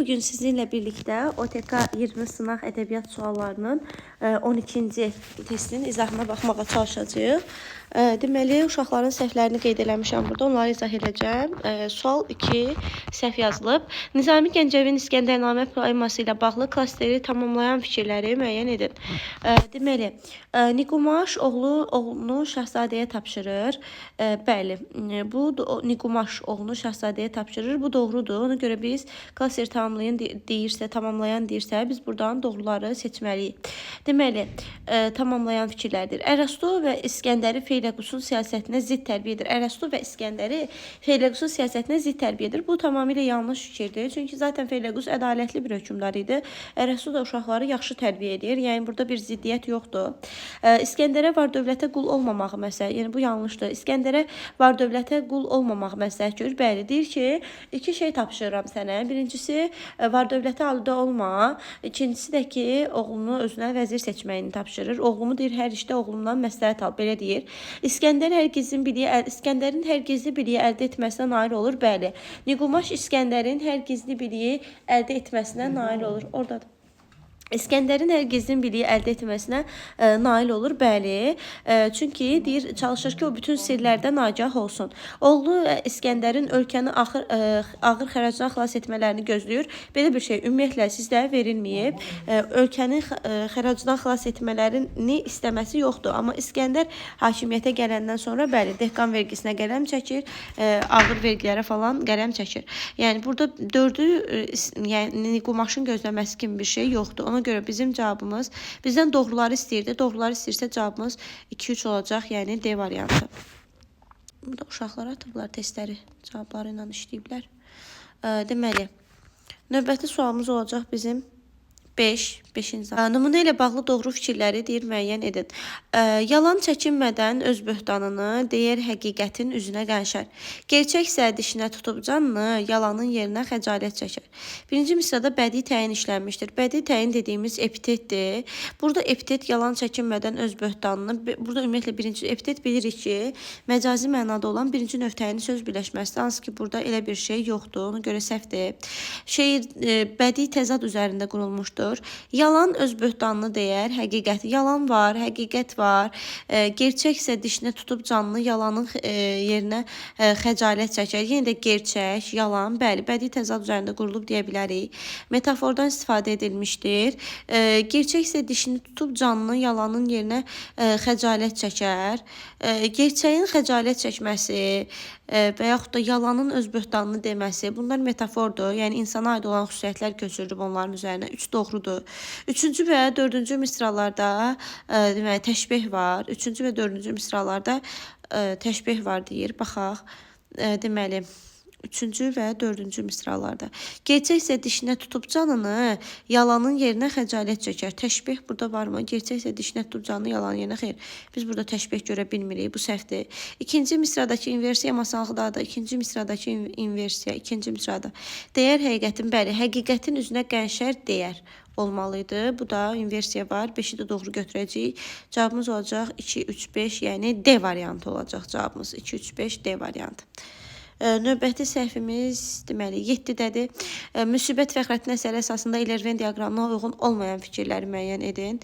bugün sizinle birlikte OTK 20 sınaq ədəbiyyat suallarının 12-ci testinin izahına baxmağa çalışacağıq. Deməli, uşaqların səhvlərini qeyd eləmişəm burada, onları izah edəcəm. Sual 2 səhv yazılıb. Nizami Gəncəvin İskəndərnamə poeması ilə bağlı klasteri tamamlayan fikirləri müəyyən edin. Deməli, Niqumaş oğlunu Şahzadəyə tapşırır. Bəli, bu Niqumaş oğlunu Şahzadəyə tapşırır. Bu doğrudur. Ona görə biz klasteri tamamlayan deyirsə, biz buradan doğruları seçməliyik. Deməli, tamamlayan fikirlərdir. Ərəstu və İskəndəri Feyləqusun siyasətinə zidd tərbiyədir. Ərəstu və İskəndəri Feyləqusun siyasətinə zidd tərbiyədir. Bu tamamilə yanlış fikirdir. Çünki zaten Feyləqus ədalətli bir hökmdar idi. Ərəstu da uşaqları yaxşı tərbiyə edir. Yəni burada bir ziddiyyət yoxdur. İskəndərə var dövlətə qul olmamağı məsələ. Yəni bu yanlışdır. İskəndərə var dövlətə qul olmamağı məsləhət görür. Bəli, deyir ki, iki şey tapşırıram sənə. Birincisi, var dövlətə alıda olma. İkincisi də ki, oğlunu özünə vəzir seçməyini tapşırır. Oğlumu deyir, hər işdə oğlumdan məsləhət al. Belə deyir. İskəndərin hər gizli biliyi əldə etməsinə nail olur. Bəli. Niqumaş İskəndərin hər gizli biliyi əldə etməsinə nail olur. Oradadır. İskəndərin hər gizli biliyi əldə etməsinə nail olur, bəli. Çünki deyir, çalışır ki, o bütün sirlərdən agah olsun. Oğlu İskəndərin ölkəni ağır xəracdan xilas etmələrini gözləyir. Belə bir şey ümumiyyətlə sizdə verilməyib. Ölkənin xəracdan xilas etmələrini istəməsi yoxdur. Amma İskəndər hakimiyyətə gələndən sonra, bəli, dehqan vergisinə qələm çəkir, ağır vergilərə falan qələm çəkir. Yəni, burada yəni Niqumaşın gözləməsi kimi bir şey yoxdur. Ona görə bizim cavabımız, bizdən doğruları istəyirdi. Doğruları istəyirsə cavabımız 2-3 olacaq, yəni D variantı. Burada uşaqlar atıblar testləri, cavabları ilə işləyiblər. Deməli, növbəti sualımız olacaq bizim 5-ci. Nümunə ilə bağlı doğru fikirləri deyir, müəyyən edin. Yalan çəkinmədən öz böhtanını deyər, həqiqətin üzünə qənşər. Gerçəksə dişinə tutub canını, yalanın yerinə xəcalət çəkər. Birinci misrada bədii təyin işlənmişdir. Bədii təyin dediyimiz epitetdir. Burada epitet yalan çəkinmədən öz böhtanını, burada ümumiyyətlə birinci epitet bilirik ki, məcazi mənada olan birinci növ təyini söz birləşməsidir. Hansı ki, burada elə bir şey yoxdur, ona görə səhvdir. Şeir bədii təzad üzərində qurulmuşdur. Yalan öz böhtanını deyər, həqiqət. Yalan var, həqiqət var. Gerçəksə dişinə tutub canını, yalanın yerinə xəcalət çəkər. Yenə də gerçək, yalan, bəli, bədii təzad üzərində qurulub deyə bilərik. Metafordan istifadə edilmişdir. Gerçəksə dişini tutub canını, yalanın yerinə xəcalət çəkər. Gerçəyin xəcalət çəkməsi və yaxud da yalanın öz böhtanını deməsi, bunlar metafordur. Yəni, insana aid olan xüsusiyyətlər köçürülüb onların üzərinə. 3 doğrudur. 3-cü və 4-cü misralarda təşbih var. 3-cü və 4-cü misralarda təşbih var deyir. Baxaq. Deməli, 3-cü və 4-cü misralarda. Gerçəksə dişinə tutub canını, yalanın yerinə xəcalət çəkər. Təşbih burada varmı? Gerçəksə dişinə tutub canını, yalanın yerinə xeyr. Biz burada təşbih görə bilmirik. Bu səhvdir. İkinci misradakı inversiya masallıqdadır. İkinci misradakı inversiya, ikinci misrada. Deyər həqiqətin, bəli, həqiqətin üzünə qənşər deyər olmalıydı. Bu da inversiya var. 5-i də doğru götürəcəyik. Cavabımız olacaq 2, 3, 5, yəni D variantı olacaq cavabımız. 2, 3, 5, D variantı. Növbəti səhvimiz deməli 7-dədir. Müsibət Fəxrəddin əsəri əsasında İlerven diaqramına uyğun olmayan fikirləri müəyyən edin.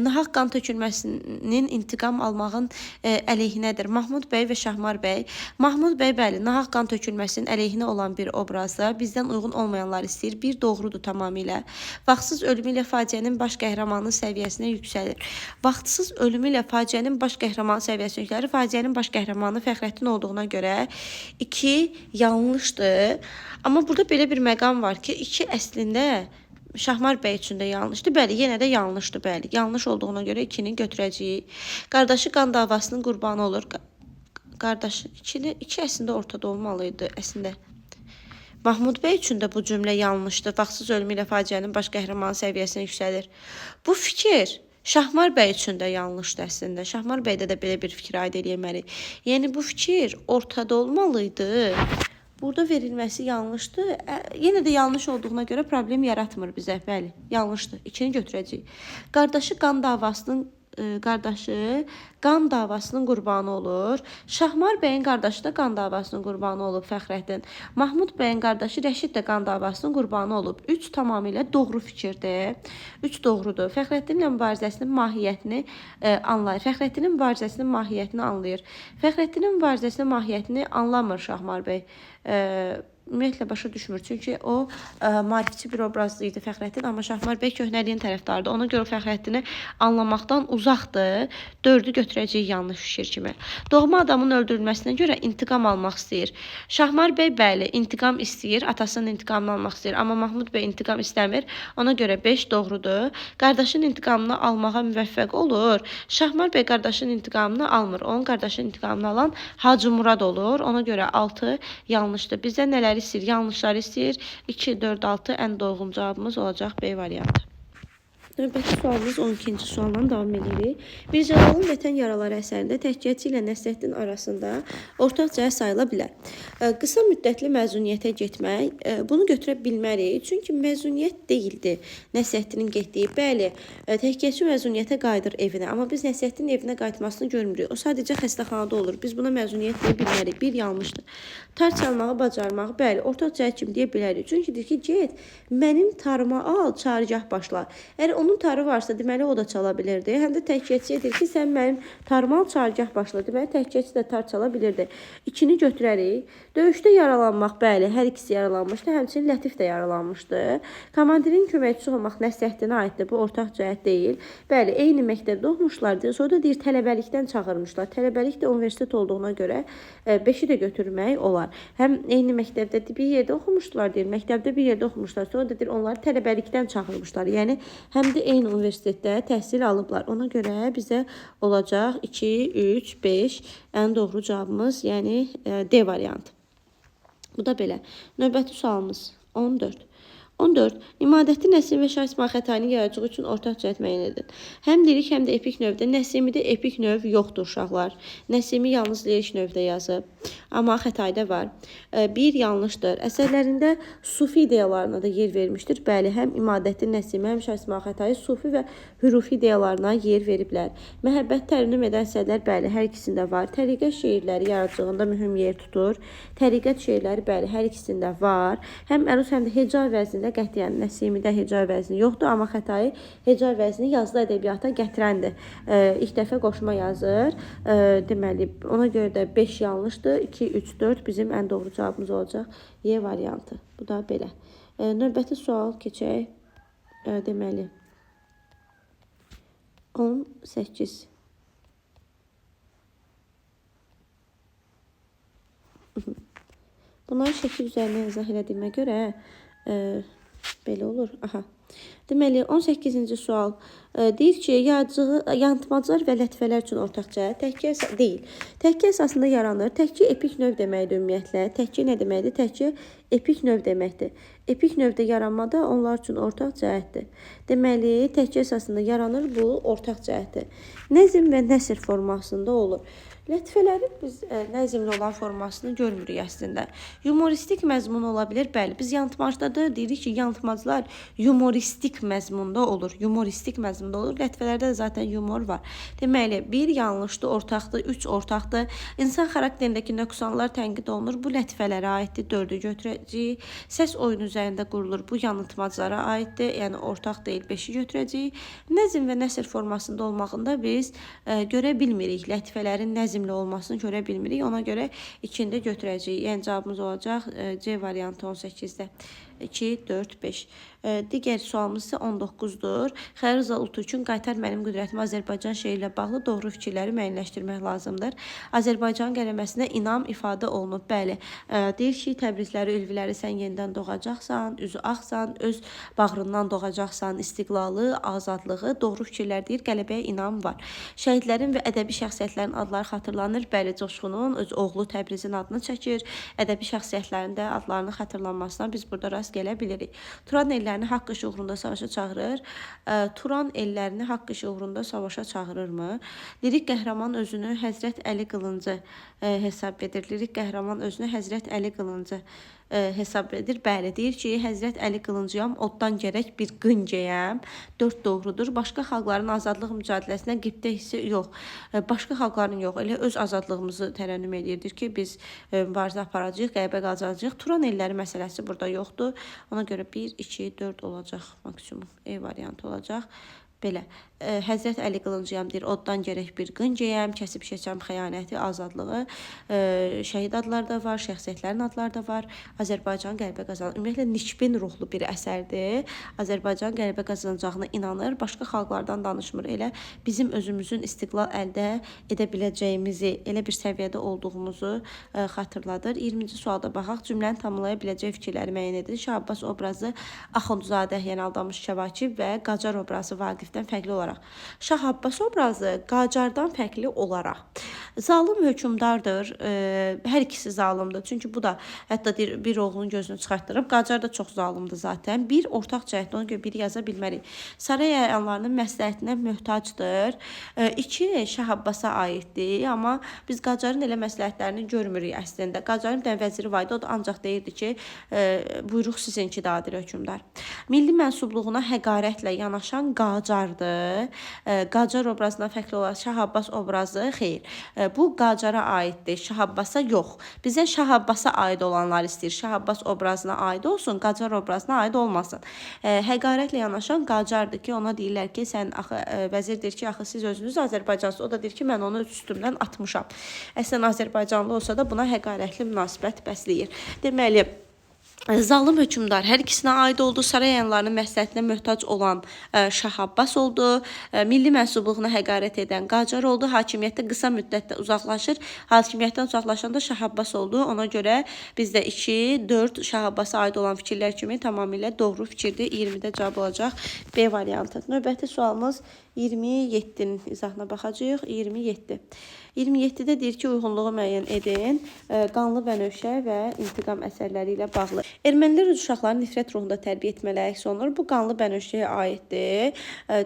Nahaq qan tökülməsinin intiqam almağın əleyhinədir. Mahmud bəy və Şahmar bəy. Mahmud bəy, bəli, nahaq qan tökülməsinin əleyhinə olan bir obrazda bizdən uyğun olmayanlar istəyir. Bir doğrudur tamamilə. Vaxtsız ölümü ilə faciənin baş qəhrəmanının səviyyəsinə yüksəlir. Vaxtsız ölümü ilə faciənin baş qəhrəmanı səviyyəsinə yüksəlir. Faciənin baş qəhrəmanı Fəxrəddin olduğuna görə 2 yanlışdır. Amma burada belə bir məqam var ki, 2 əslində Şahmar bəy üçün də yanlışdır. Bəli, yenə də yanlışdır. Bəli, yanlış olduğuna görə 2-ni götürəcəyik. Qardaşı qan davasının qurbanı olur. Qardaşı 2 əslində ortada olmalıydı. Əslində Mahmud bəy üçün də bu cümlə yanlışdır. Vaxtsız ölümü ilə faciənin baş qəhrəmanı səviyyəsinə yüksəlir. Bu fikir Şahmar bəy üçün də yanlışdır əslində. Şahmar bəydə də belə bir fikir aid eləməliyik. Yəni, bu fikir ortada olmalıydı. Burada verilməsi yanlışdır. Yenə də yanlış olduğuna görə problem yaratmır bizə. Bəli, yanlışdır. 2-ni götürəcəyik. Qardaşı qan davasının qardaşı qan davasının qurbanı olur. Şahmar bəyin qardaşı da qan davasının qurbanı olub Fəxrəddin. Mahmud bəyin qardaşı Rəşid də qan davasının qurbanı olub. 3 tamamilə doğru fikirdir. 3 doğrudur. Fəxrəddinlə mübarizəsinin mahiyyətini anlayır. Fəxrəddinin mübarizəsinin mahiyyətini anlayır. Fəxrəddinin mübarizəsinin mahiyyətini anlamır Şahmar bəy. Ümumiyyətlə başa düşmür. Çünki o maarifçi bir obrazlı idi Fəxrəddin, amma Şahmar bəy köhnəliyin tərəfdarıdır. Ona görə Fəxrəddini anlamaqdan uzaqdır. 4-ü götürəcək yanlış fikir kimi. Doğma adamın öldürülməsinə görə intiqam almaq istəyir. Şahmar bəy bəli, intiqam istəyir, atasının intiqamını almaq istəyir. Amma Mahmud bəy intiqam istəmir. Ona görə 5 doğrudur. Qardaşın intiqamını almağa müvəffəq olur. Şahmar bəy qardaşın intiqamını almır. Onun qardaşın intiqamını alan Hacı Murad olur. Ona görə 6 yanlışdır. Bizdə nələri istəyir? Yanlışları istəyir. 2, 4, 6 ən doğru cavabımız olacaq B variantı. Növbəti sualımız 12-ci sualdan davam edirik. Mircəlalın Vətən Yaraları əsərində təhkiyatçı ilə Nəsrəddin arasında ortaq cəhət sayıla bilər. Qısa müddətli məzuniyyətə getmək, bunu götürə bilmərik. Çünki məzuniyyət deyildi Nəsrəddinin getdiyi. Bəli, təhkiyatçı məzuniyyətə qayıdır evinə. Amma biz Nəsrəddinin evinə qayıtmasını görmürük. O sadəcə xəstəxanada olur. Biz buna məzuniyyət deyə bilmərik. Bir yanlışdır. Tar çalmağı, bacarmağı, bəli, ortaq cəhət kimi deyə bilərik. Çünki deyir ki, get, mənim tarıma al, çargah başla. Əgər onun tarı varsa, deməli o da çala bilirdi. Həm də təhkiyatçıya deyir ki, sən mənim tarıma al, çargah başla. Deməli təhkiyatçı da tar çala bilirdi. 2-ni götürərik. Döyüşdə yaralanmaq, bəli, hər ikisi yaralanmışdı. Həmçinin Lətif də yaralanmışdı. Komandirin köməkçisi olmaq Nəsrəddinə aiddir. Bu ortaq cəhət deyil. Bəli, eyni məktəbdə oxumuşlardı. Sonra da deyir tələbəlikdən çağırmışlar. Tələbəlik də universitet olduğuna görə 5-i də götürmək olar. Həm eyni məktəbdə bir yerdə oxumuşdular deyir. Məktəbdə bir yerdə oxumuşlar. Sonra da deyir onları tələbəlikdən çağırmışlar. Yəni həm də eyni universitetdə təhsil alıblar. Ona görə bizə olacaq 2, 3, 5 ən doğru cavabımız, yəni D variantı. Bu da belə. Növbəti sualımız 14. 14. İmadəttin Nəsim və Şah İsmail Xətainin yaradıcılığı üçün ortaq cəhət müəyyən edin. Həm lirik, həm də epik növdə. Nəsimidə epik növ yoxdur uşaqlar. Nəsimi yalnız lirik növdə yazıb. Amma Xətayda var. Bir yanlışdır. Əsərlərində sufi ideyalarına da yer vermişdir. Bəli, həm İmadəttin Nəsimi, həm Şah İsmail Xətai sufi və hürufi ideyalarına yer veriblər. Məhəbbət tərnnüm edən əsərlər, bəli, hər ikisində var. Təriqət şeirləri yaradıcılığında mühüm yer tutur. Təriqət şeirləri, bəli, hər ikisində var. Həm əruz, həm də heca vəznində qətiyyən Nəsimidə heca vəzni yoxdur, amma Xətai heca vəzni yazılı ədəbiyyata gətirəndir. İlk dəfə qoşma yazır. Deməli, ona görə də 5 yanlışdır. 2, 3, 4 bizim ən doğru cavabımız olacaq. Y variantı. Bu da belə. Növbəti sual keçək. Deməli, 18. Bunları şəkil üzərinə izah elədiyimə görə belə olur. Aha. Deməli, 18-ci sual deyir ki, yansımaçılar və lətifələr üçün ortaq cəhət təhkiyə deyil. Təhkiyə əsasında yaranır. Təhkiyə epik növ deməkdir ümumiyyətlə. Təhkiyə nə deməkdir? Təhkiyə epik növ deməkdir. Epik növdə yaranmada onlar üçün ortaq cəhətdir. Deməli, təhkiyə əsasında yaranır, bu ortaq cəhətdir. Nəzm və nəsr formasında olur. Lətifələrin biz nəzmli olan formasını görmürük əslində. Yumoristik məzmun ola bilər. Bəli, biz yanılmacda da deyirik ki, yanılmaclar yumoristik məzmunda olur. Yumoristik məzmunda olur. Lətifələrdə də zaten yumor var. Deməli, 1 yanlışdır, ortaqdır, 3 ortaqdır. İnsan xarakterindəki nöqsanlar tənqid olunur. Bu lətifələrə aiddir. 4-ü götürəcəyik. Səs oyunu üzərində qurulur. Bu yanılmaclara aiddir. Yəni ortaq deyil, 5-i götürəcəyik. Nəzm və nəsr formasında olmağında biz görə bilmirik. Lətifələrin nəzm olmasını görə bilmirik. Ona görə 2-ni də götürəcəyik. Yəni cavabımız olacaq C variantı 18-də. 2, 4, 5. Digər sualımız isə 19-dur. Xəlil Rza Ulutürkün Qaytar mənim qüdrətimi Azərbaycan şeiri ilə bağlı doğru fikirləri müəyyənləşdirmək lazımdır. Azərbaycan qələməsində inam ifadə olunub. Bəli, deyir ki, Təbrizləri, Ülviləri sən yenidən doğacaqsan, üzü ağsan, öz bağrından doğacaqsan, istiqlalı, azadlığı, doğru fikirlər deyir, qələbəyə inam var. Şəhidlərin və ədəbi şəxsiyyətlərin adları xatırlanır. Bəli, Coşqunun öz oğlu Təbrizin adını çəkir. Ədəbi şəxsiyyətlərin də adlarının xatırlanmasına biz burada rast gələ bilirik. Turan ellərini haqq işi uğrunda savaşa çağırır. Turan ellərini haqq işi uğrunda savaşa çağırırmı? Lirik qəhrəman özünü Həzrət Əli qılıncı hesab edir. Lirik qəhrəman özünü Həzrət Əli qılıncı hesab edir. Bəli, deyir ki, Həzrət Əli qılıncıyam, oddan gərək bir qıncəyəm. 4 doğrudur. Başqa xalqların azadlıq mücadiləsinə qibtə hissi yox. Başqa xalqların yox. Elə öz azadlığımızı tərənnüm edirdik ki, biz mübarizə aparacağıq, qələbə qazanacağıq. Turan elləri məsələsi burada yoxdur. Ona görə 1, 2, 4 olacaq maksimum. E variantı olacaq. Belə, Həzrət Əli qılıncıyam deyir, oddan gərək bir qıncəyəm, kəsib keçəm xəyanəti, azadlığı, şəhid adları da var, şəxsiyyətlərin adları da var. Azərbaycan qələbə qazanır. Ümumiyyətlə, nikbin ruhlu bir əsərdir. Azərbaycan qələbə qazanacağına inanır, başqa xalqlardan danışmır. Elə bizim özümüzün istiqlal əldə edə biləcəyimizi, elə bir səviyyədə olduğumuzu xatırladır. 20-ci sualda baxaq, cümləni tamamlaya biləcək fikirləri müəyyən edin. Şah Abbas obrazı Axundzadə, yəni Aldanmış Şəvakib və Qacar obrazı Vaqifdən fərqli olaraq. Şah Abbas obrazı Qacardan fərqli olaraq. Zalım hökmdardır. Hər ikisi zalımdır. Çünki bu da hətta bir oğlun gözünü çıxartdırıb. Qacar da çox zalımdır zaten. Bir ortaq cəhətdə ona görə biri yaza bilmərik. Saray əyanlarının məsləhətinə möhtacdır. 2 Şah Abbasa aiddir. Amma biz Qacarın elə məsləhətlərini görmürük əslində. Qacarın bir vəziri var idi. O da ancaq deyirdi ki, buyruq sizinki dadir hökmdar. Milli mənsubluğuna həqarətlə yanaşan Qacardır. Qacar obrazından fərqli olaraq Şah Abbas obrazı xeyr. Bu Qacara aiddir, Şah Abbasa yox. Bizə Şah Abbasa aid olanlar istəyir. Şah Abbas obrazına aid olsun, Qacar obrazına aid olmasın. Həqarətlə yanaşan Qacardır ki, ona deyirlər ki, sən axı vəzir deyir ki, axı siz özünüz Azərbaycansınız. O da deyir ki, mən onu üstümdən atmışam. Əslən Azərbaycanlı olsa da buna həqarətli münasibət bəsləyir. Deməli, zalım hökmdar hər ikisinə aid oldu. Saray əyanlarının məsləhətinə möhtac olan Şah Abbas oldu. Milli mənsubluğuna həqarət edən Qacar oldu. Hakimiyyətdə qısa müddətdə uzaqlaşır. Hakimiyyətdən uzaqlaşan da Şah Abbas oldu. Ona görə bizdə 2, 4 Şah Abbasa aid olan fikirlər kimi tamamilə doğru fikirdir. 20-də cavab olacaq B variantı. Növbəti sualımız 27-nin izahına baxacağıq. 27. 27-də deyir ki, uyğunluğu müəyyən edin. Qanlı Bənövşə və İntiqam əsərləri ilə bağlı. Ermənilər öz uşaqlarını nifrət ruhunda tərbiyə etmələri əks olunur. Bu Qanlı Bənövşəyə aiddir.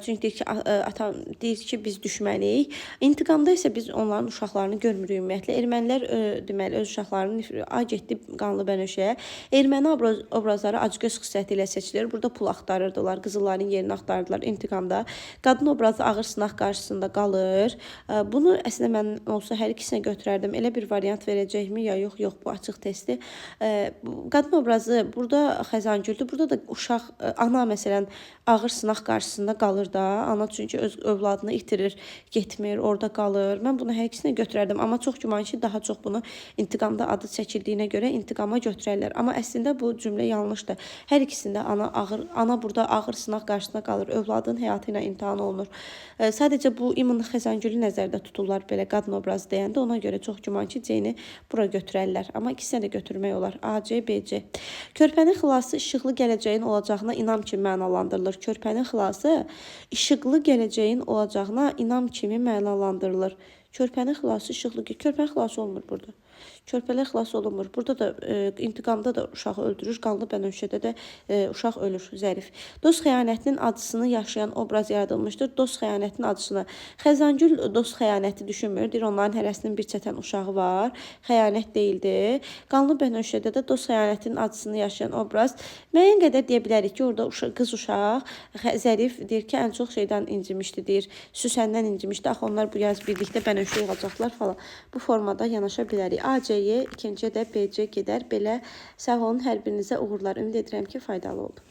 Çünki deyir ki, atam deyir ki, biz düşməliyik. İntiqamda isə biz onların uşaqlarını görmürük ümumiyyətlə. Ermənilər deməli öz uşaqlarını getdi Qanlı Bənövşəyə. Erməni obrazları acgöz xüsusiyyəti ilə seçilir. Burada pul axtarırdılar, qızılların yerini axtardılar intiqamda. Qadın obrazı ağır sınaq qarşısında qalır. Bunu əslində mən olsa hər ikisinə götürərdim. Elə bir variant verəcəkmi ya yox, bu açıq testdir. Qadın obrazı burada Xəzangüldür. Burada da uşaq, ana məsələn ağır sınaq qarşısında qalır da. Ana çünki öz övladını itirir, getmir, orada qalır. Mən bunu hər ikisinə götürərdim. Amma çox güman ki, daha çox bunu intiqamda adı çəkildiyinə görə intiqama götürərlər. Amma əslində bu cümlə yanlışdır. Hər ikisində ana burada ağır sınaq qarşısında qalır. Övladın həyatı ilə imtahan olunur. Sadəcə bu İmam Xəzangülü nəzərdə tuturlar belə qadın obrazı deyəndə. Ona görə çox güman ki, C-ni bura götürərlər. Amma ikisinə də götürmək olar. A, C, B, C. Körpənin xilası işıqlı gələcəyin olacağına inam kimi mənalandırılır. Körpənin xilası işıqlı gələcəyin olacağına inam kimi mənalandırılır. Körpənin xilası işıqlı. Körpənin xilası olmur burada. Körpələr xilas olunmur. Burada da intiqamda da uşağı öldürür. Qanlı Bənövşədə də uşaq ölür. Zərif. Dost xəyanətinin acısını yaşayan obraz yaradılmışdır. Dost xəyanətinin acısını. Xəzangül dost xəyanəti düşünmür. Deyir, onların hərəsinin bir çətən uşağı var. Xəyanət deyildi. Qanlı Bənövşədə də dost xəyanətinin acısını yaşayan obraz. Müəyyən qədər deyə bilərik ki, orada qız uşaq, Zərif deyir ki, ən çox şeydən incimişdi, deyir. Süsəndən incimişdi. Axı onlar bu yaz birlikdə Bənövşə yığacaqlar falan. Bu formada yanaşa bilərik. A, C-yə, ikinciyə də B, C gedər. Belə sağ olun, hər birinizə uğurlar. Ümid edirəm ki, faydalı oldu.